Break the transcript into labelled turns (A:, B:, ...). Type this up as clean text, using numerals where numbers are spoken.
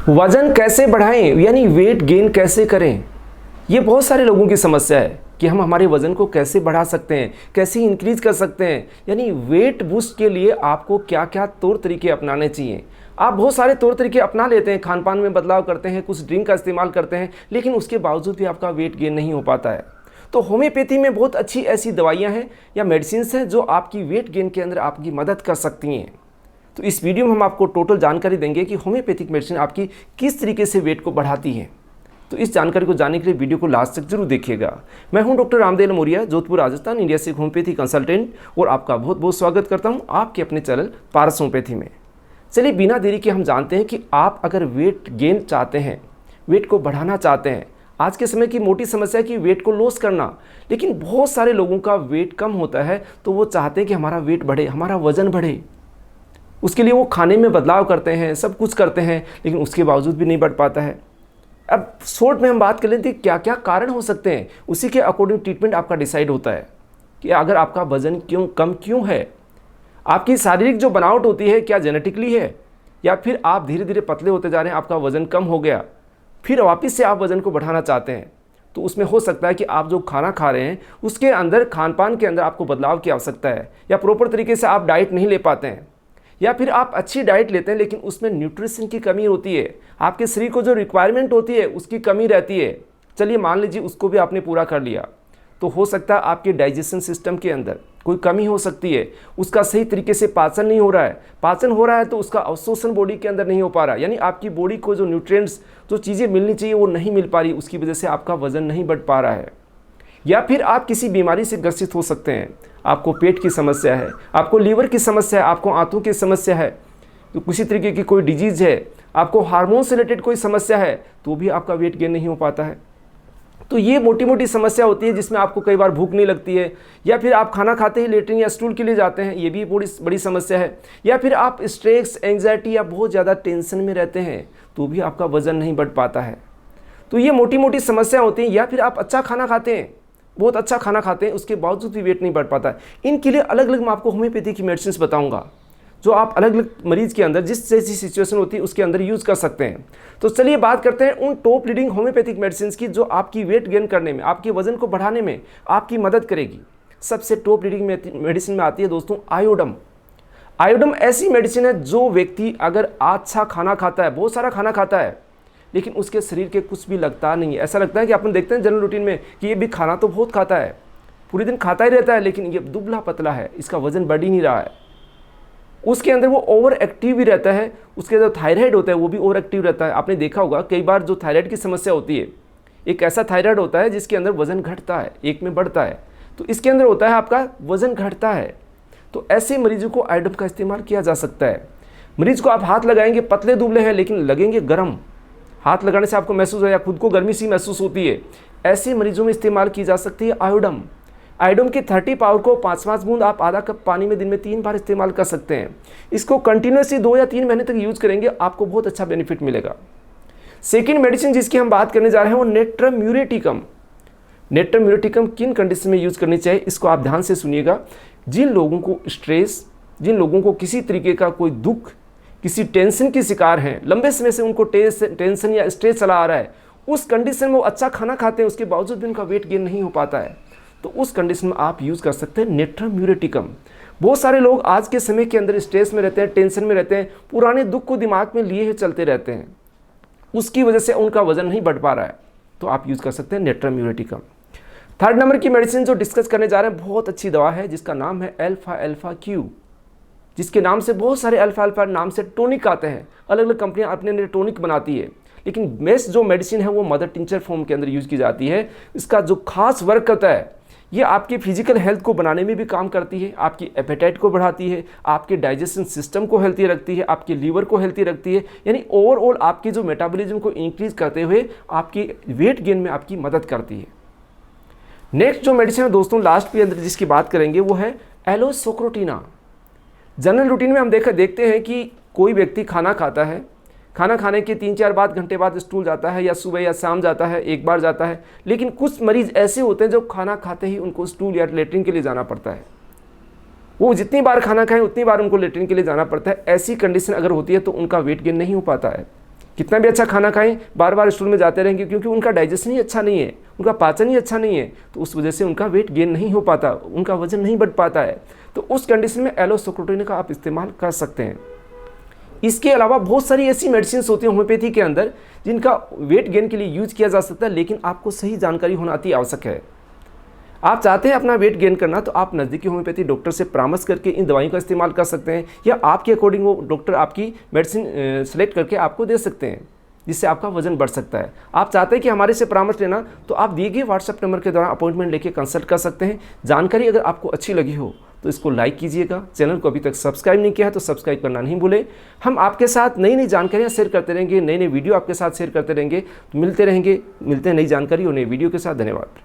A: वज़न कैसे बढ़ाएं, यानी वेट गेन कैसे करें। ये बहुत सारे लोगों की समस्या है कि हम हमारे वज़न को कैसे बढ़ा सकते हैं, कैसे इंक्रीज़ कर सकते हैं। यानी वेट बूस्ट के लिए आपको क्या क्या तौर तरीके अपनाने चाहिए। आप बहुत सारे तौर तरीके अपना लेते हैं, खान पान में बदलाव करते हैं, कुछ ड्रिंक का इस्तेमाल करते हैं, लेकिन उसके बावजूद भी आपका वेट गेन नहीं हो पाता है। तो होम्योपैथी में बहुत अच्छी ऐसी दवाइयाँ हैं या मेडिसिन्स हैं जो आपकी वेट गेन के अंदर आपकी मदद कर सकती हैं। तो इस वीडियो में हम आपको टोटल जानकारी देंगे कि होम्योपैथिक मेडिसिन आपकी किस तरीके से वेट को बढ़ाती है। तो इस जानकारी को जानने के लिए वीडियो को लास्ट तक जरूर देखिएगा। मैं हूं डॉक्टर रामदेव लमोरिया, जोधपुर राजस्थान, इंडिया से होम्योपैथी कंसल्टेंट, और आपका बहुत बहुत स्वागत करता हूं आपके अपने चैनल पारस होम्योपैथी में। चलिए बिना देरी के हम जानते हैं कि आप अगर वेट गेन चाहते हैं, वेट को बढ़ाना चाहते हैं। आज के समय की मोटी समस्या है कि वेट को लॉस करना, लेकिन बहुत सारे लोगों का वेट कम होता है तो वो चाहते हैं कि हमारा वेट बढ़े, हमारा वजन बढ़े। उसके लिए वो खाने में बदलाव करते हैं, सब कुछ करते हैं, लेकिन उसके बावजूद भी नहीं बढ़ पाता है। अब शॉर्ट में हम बात कर लेते हैं क्या क्या कारण हो सकते हैं, उसी के अकॉर्डिंग ट्रीटमेंट आपका डिसाइड होता है कि अगर आपका वजन कम क्यों है। आपकी शारीरिक जो बनावट होती है क्या जेनेटिकली है, या फिर आप धीरे धीरे पतले होते जा रहे हैं, आपका वजन कम हो गया, फिर वापस से आप वजन को बढ़ाना चाहते हैं। तो उसमें हो सकता है कि आप जो खाना खा रहे हैं उसके अंदर, खान पान के अंदर आपको बदलाव की आवश्यकता है, या प्रॉपर तरीके से आप डाइट नहीं ले पाते हैं, या फिर आप अच्छी डाइट लेते हैं लेकिन उसमें न्यूट्रिशन की कमी होती है। आपके शरीर को जो रिक्वायरमेंट होती है उसकी कमी रहती है। चलिए मान लीजिए उसको भी आपने पूरा कर लिया, तो हो सकता है आपके डाइजेशन सिस्टम के अंदर कोई कमी हो सकती है, उसका सही तरीके से पाचन नहीं हो रहा है। पाचन हो रहा है तो उसका अवशोषण बॉडी के अंदर नहीं हो पा रहा है, यानी आपकी बॉडी को जो न्यूट्रिएंट्स, जो चीज़ें मिलनी चाहिए वो नहीं मिल पा रही, उसकी वजह से आपका वजन नहीं बढ़ पा रहा है। या फिर आप किसी बीमारी से ग्रसित हो सकते हैं, आपको पेट की समस्या है, आपको लीवर की समस्या है, आपको आंतों की समस्या है, तो किसी तरीके की कोई डिजीज़ है, आपको हार्मोन से रिलेटेड कोई समस्या है, तो भी आपका वेट गेन नहीं हो पाता है। तो ये मोटी मोटी समस्या होती है जिसमें आपको कई बार भूख नहीं लगती है, या फिर आप खाना खाते ही लेटरिन या स्टूल के लिए जाते हैं, ये भी बड़ी समस्या है। या फिर आप स्ट्रेस, एंग्जाइटी या बहुत ज़्यादा टेंशन में रहते हैं, तो भी आपका वज़न नहीं बढ़ पाता है। तो ये मोटी मोटी समस्या होती हैं। या फिर आप अच्छा खाना खाते हैं, बहुत अच्छा खाना खाते हैं, उसके बावजूद भी वेट नहीं बढ़ पाता है। इनके लिए अलग अलग मैं आपको होम्योपैथी की मेडिसिन बताऊंगा जो आप अलग अलग मरीज के अंदर जिस जैसी सिचुएशन होती है उसके अंदर यूज़ कर सकते हैं। तो चलिए बात करते हैं उन टॉप लीडिंग होम्योपैथिक मेडिसिन की जो आपकी वेट गेन करने में, आपके वजन को बढ़ाने में आपकी मदद करेगी। सबसे टॉप लीडिंग मेडिसिन में आती है दोस्तों आयोडम। आयोडम ऐसी मेडिसिन है जो व्यक्ति अगर अच्छा खाना खाता है, बहुत सारा खाना खाता है, लेकिन उसके शरीर के कुछ भी लगता नहीं है। ऐसा लगता है कि अपन देखते हैं जनरल रूटीन में कि ये भी खाना तो बहुत खाता है, पूरे दिन खाता ही रहता है, लेकिन ये दुबला पतला है, इसका वजन बढ़ ही नहीं रहा है। उसके अंदर वो ओवर एक्टिव भी रहता है, उसके जो थायराइड होता है वो भी ओवर एक्टिव रहता है। आपने देखा होगा कई बार जो थायराइड की समस्या होती है, एक ऐसा थायराइड होता है जिसके अंदर वजन घटता है, एक में बढ़ता है, तो इसके अंदर होता है आपका वजन घटता है। तो ऐसे मरीजों को आयोडम का इस्तेमाल किया जा सकता है। मरीज को आप हाथ लगाएंगे, पतले दुबले हैं लेकिन लगेंगे गर्म, हाथ लगाने से आपको महसूस हो या खुद को गर्मी सी महसूस होती है, ऐसे मरीजों में इस्तेमाल की जा सकती है आयोडम। आयोडम की 30 पावर को 5-5 बूंद आप आधा कप पानी में दिन में 3 बार इस्तेमाल कर सकते हैं। इसको कंटिन्यूसली 2 या 3 महीने तक यूज करेंगे, आपको बहुत अच्छा बेनिफिट मिलेगा। सेकेंड मेडिसिन जिसकी हम बात करने जा रहे हैं वो नेट्रम म्यूरेटिकम। नेट्रम म्यूरेटिकम किन कंडीशन में यूज करनी चाहिए, इसको आप ध्यान से सुनिएगा। जिन लोगों को स्ट्रेस, जिन लोगों को किसी तरीके का कोई दुख, किसी टेंशन की शिकार हैं, लंबे समय से उनको टेंशन या स्ट्रेस चला आ रहा है, उस कंडीशन में वो अच्छा खाना खाते हैं उसके बावजूद भी उनका वेट गेन नहीं हो पाता है, तो उस कंडीशन में आप यूज़ कर सकते हैं नेट्रम म्यूरेटिकम। बहुत सारे लोग आज के समय के अंदर स्ट्रेस में रहते हैं, टेंशन में रहते हैं, पुराने दुख को दिमाग में लिए हुए चलते रहते हैं, उसकी वजह से उनका वजन नहीं बढ़ पा रहा है, तो आप यूज़ कर सकते हैं नेट्रम म्यूरेटिकम। थर्ड नंबर की मेडिसिन जो डिस्कस करने जा रहे हैं, बहुत अच्छी दवा है जिसका नाम है अल्फा अल्फा क्यू, जिसके नाम से बहुत सारे अल्फा अल्फा नाम से टॉनिक आते हैं। अलग अलग कंपनियां अपने टॉनिक बनाती है, लेकिन बेस्ट जो मेडिसिन है वो मदर टिंचर फॉर्म के अंदर यूज़ की जाती है। इसका जो खास वर्क करता है, ये आपकी फिजिकल हेल्थ को बनाने में भी काम करती है, आपकी एपेटाइट को बढ़ाती है, आपके डाइजेशन सिस्टम को हेल्थी रखती है, आपके लीवर को हेल्थी रखती है, यानी ओवरऑल आपकी जो मेटाबॉलिज्म को इंक्रीज करते हुए आपकी वेट गेन में आपकी मदद करती है। नेक्स्ट जो मेडिसिन है दोस्तों लास्ट के अंदर जिसकी बात करेंगे वो है एलोसोक्रोटिना। जनरल रूटीन में हम देखते हैं कि कोई व्यक्ति खाना खाता है, खाना खाने के 3-4 घंटे बाद स्टूल जाता है, या सुबह या शाम जाता है, एक बार जाता है, लेकिन कुछ मरीज ऐसे होते हैं जो खाना खाते ही उनको स्टूल या लेटरिन के लिए जाना पड़ता है। वो जितनी बार खाना खाएं उतनी बार उनको लेटरिन के लिए जाना पड़ता है। ऐसी कंडीशन अगर होती है तो उनका वेट गेन नहीं हो पाता है। कितना भी अच्छा खाना खाएं, बार बार स्टूल में जाते रहेंगे, क्योंकि उनका डाइजेशन ही अच्छा नहीं है, उनका पाचन ही अच्छा नहीं है, तो उस वजह से उनका वेट गेन नहीं हो पाता, उनका वजन नहीं बढ़ पाता है। तो उस कंडीशन में एलोसोक्रोटिन का आप इस्तेमाल कर सकते हैं। इसके अलावा बहुत सारी ऐसी मेडिसिन होती हैं होम्योपैथी के अंदर जिनका वेट गेन के लिए यूज किया जा सकता है, लेकिन आपको सही जानकारी होना अति आवश्यक है। आप चाहते हैं अपना वेट गेन करना, तो आप नज़दीकी होम्योपैथी डॉक्टर से परामर्श करके इन दवाइयों का इस्तेमाल कर सकते हैं, या आपके अकॉर्डिंग वो डॉक्टर आपकी मेडिसिन सेलेक्ट करके आपको दे सकते हैं, जिससे आपका वजन बढ़ सकता है। आप चाहते हैं कि हमारे से परामर्श लेना, तो आप दिए गए व्हाट्सएप नंबर के द्वारा अपॉइंटमेंट लेके कंसल्ट कर सकते हैं। जानकारी अगर आपको अच्छी लगी हो तो इसको लाइक कीजिएगा, चैनल को अभी तक सब्सक्राइब नहीं किया है तो सब्सक्राइब करना नहीं भूलें। हम आपके साथ नई नई जानकारियाँ शेयर करते रहेंगे, नई नई वीडियो आपके साथ शेयर करते रहेंगे। मिलते हैं नई जानकारी और नई वीडियो के साथ। धन्यवाद।